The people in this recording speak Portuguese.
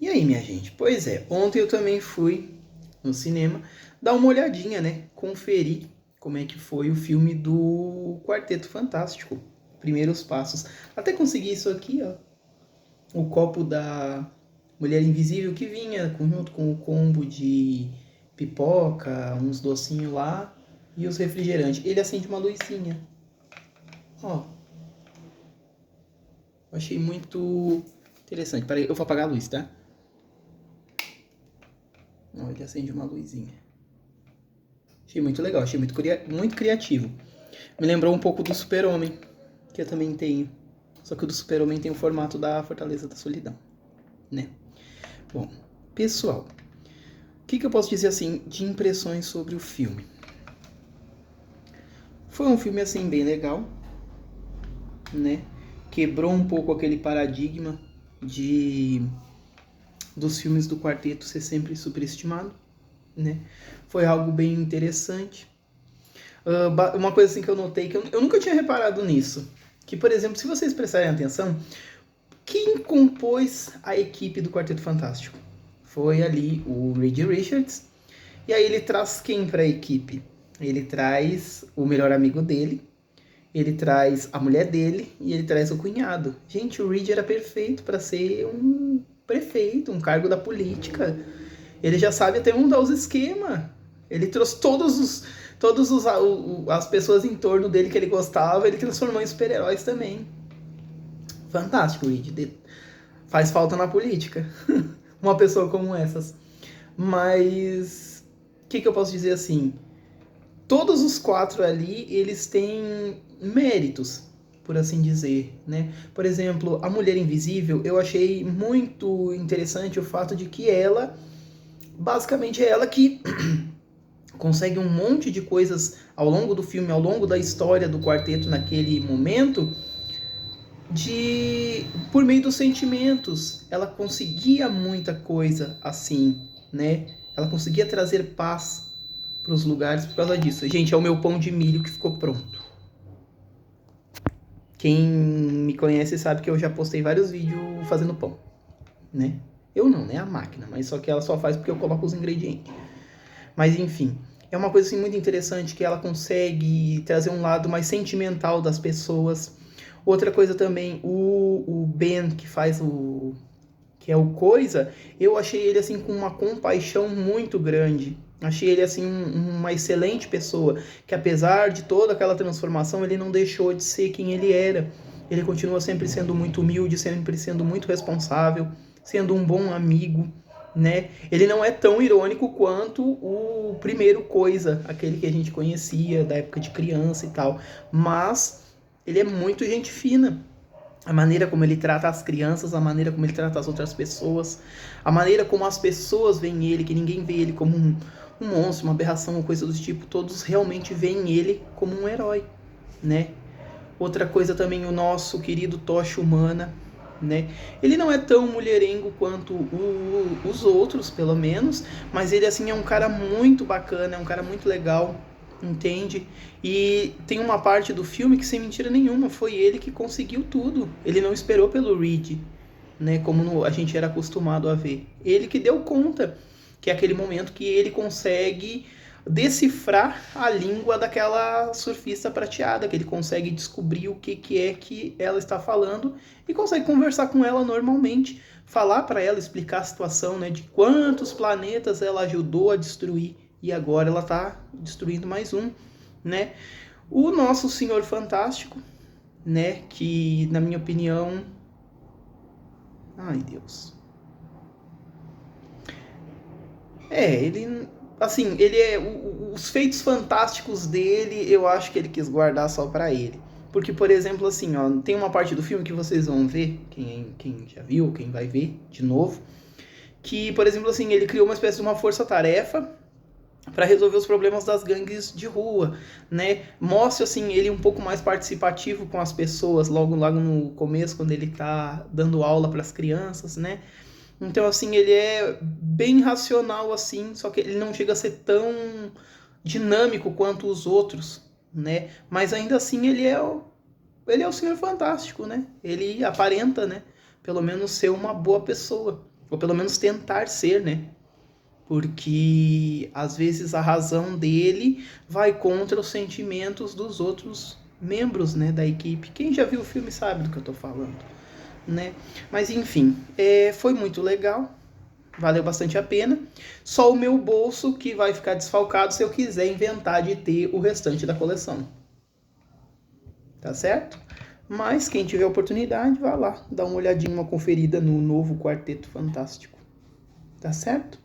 E aí, minha gente? Pois é, ontem eu também fui no cinema dar uma olhadinha, né? Conferir como é que foi o filme do Quarteto Fantástico. Primeiros passos. Até consegui isso aqui, ó. O copo da Mulher Invisível que vinha junto com o combo de pipoca, uns docinhos lá e os refrigerantes. Ele acende uma luzinha. Ó, eu achei muito interessante. Peraí, eu vou apagar a luz, tá? Ó, ele acende uma luzinha. Achei muito legal, achei muito criativo. Me lembrou um pouco do Super-Homem, que eu também tenho. Só que o do Super-Homem tem o formato da Fortaleza da Solidão, né? Bom, pessoal, o que eu posso dizer assim de impressões sobre o filme? Foi um filme assim bem legal, né? Quebrou um pouco aquele paradigma de dos filmes do quarteto ser sempre superestimado, né? Foi algo bem interessante. Uma coisa assim que eu notei, que eu nunca tinha reparado nisso, que, por exemplo, se vocês prestarem atenção, quem compôs a equipe do Quarteto Fantástico? Foi ali o Reed Richards, e aí ele traz quem para a equipe? Ele traz o melhor amigo dele, ele traz a mulher dele e ele traz o cunhado. Gente, o Reed era perfeito para ser um prefeito, um cargo da política. Ele já sabe até mudar os esquemas. Ele trouxe as pessoas em torno dele que ele gostava, ele transformou em super-heróis também. Fantástico, Reed. Faz falta na política. Uma pessoa como essas. Mas o que eu posso dizer assim? Todos os quatro ali, eles têm méritos, por assim dizer, né? Por exemplo, a Mulher Invisível, eu achei muito interessante o fato de que ela, basicamente é ela que consegue um monte de coisas ao longo do filme, ao longo da história do quarteto naquele momento, de por meio dos sentimentos. Ela conseguia muita coisa assim, né? Ela conseguia trazer paz para os lugares por causa disso. Gente, é o meu pão de milho que ficou pronto. Quem me conhece sabe que eu já postei vários vídeos fazendo pão, né? Eu não, né? A máquina, mas só que ela só faz porque eu coloco os ingredientes. Mas enfim, é uma coisa assim muito interessante que ela consegue trazer um lado mais sentimental das pessoas. Outra coisa também, o Ben que faz o que é o Coisa, eu achei ele assim com uma compaixão muito grande. Achei ele assim uma excelente pessoa, que apesar de toda aquela transformação, ele não deixou de ser quem ele era. Ele continua sempre sendo muito humilde, sempre sendo muito responsável, sendo um bom amigo, né? Ele não é tão irônico quanto o primeiro Coisa, aquele que a gente conhecia da época de criança e tal, mas ele é muito gente fina. A maneira como ele trata as crianças, a maneira como ele trata as outras pessoas, a maneira como as pessoas veem ele, que ninguém vê ele como um monstro, uma aberração, uma coisa do tipo, todos realmente veem ele como um herói, né? Outra coisa também, o nosso querido Tocha Humana, né? Ele não é tão mulherengo quanto os outros, pelo menos, mas ele assim é um cara muito bacana, é um cara muito legal, entende? E tem uma parte do filme que, sem mentira nenhuma, foi ele que conseguiu tudo. Ele não esperou pelo Reed, né? Como a gente era acostumado a ver. Ele que deu conta, que é aquele momento que ele consegue decifrar a língua daquela surfista prateada, que ele consegue descobrir o que é que ela está falando e consegue conversar com ela normalmente, falar para ela, explicar a situação, né, de quantos planetas ela ajudou a destruir e agora ela está destruindo mais um, né? O nosso Senhor Fantástico, né, que na minha opinião, ai Deus, ele assim, ele é os feitos fantásticos dele, eu acho que ele quis guardar só pra ele. Porque, por exemplo, assim, ó, tem uma parte do filme que vocês vão ver, quem já viu, quem vai ver de novo, que, por exemplo, assim, ele criou uma espécie de uma força-tarefa para resolver os problemas das gangues de rua, né? Mostra assim ele um pouco mais participativo com as pessoas logo no começo, quando ele tá dando aula para as crianças, né? Então, assim, ele é bem racional, assim, só que ele não chega a ser tão dinâmico quanto os outros, né? Mas ainda assim ele é o Senhor Fantástico, né? Ele aparenta, né? Pelo menos ser uma boa pessoa. Ou pelo menos tentar ser, né? Porque às vezes a razão dele vai contra os sentimentos dos outros membros, né, da equipe. Quem já viu o filme sabe do que eu tô falando, né? Mas enfim, foi muito legal. Valeu bastante a pena. Só o meu bolso que vai ficar desfalcado se eu quiser inventar de ter o restante da coleção. Tá certo? Mas quem tiver oportunidade, vá lá, dá uma olhadinha, uma conferida no novo Quarteto Fantástico. Tá certo?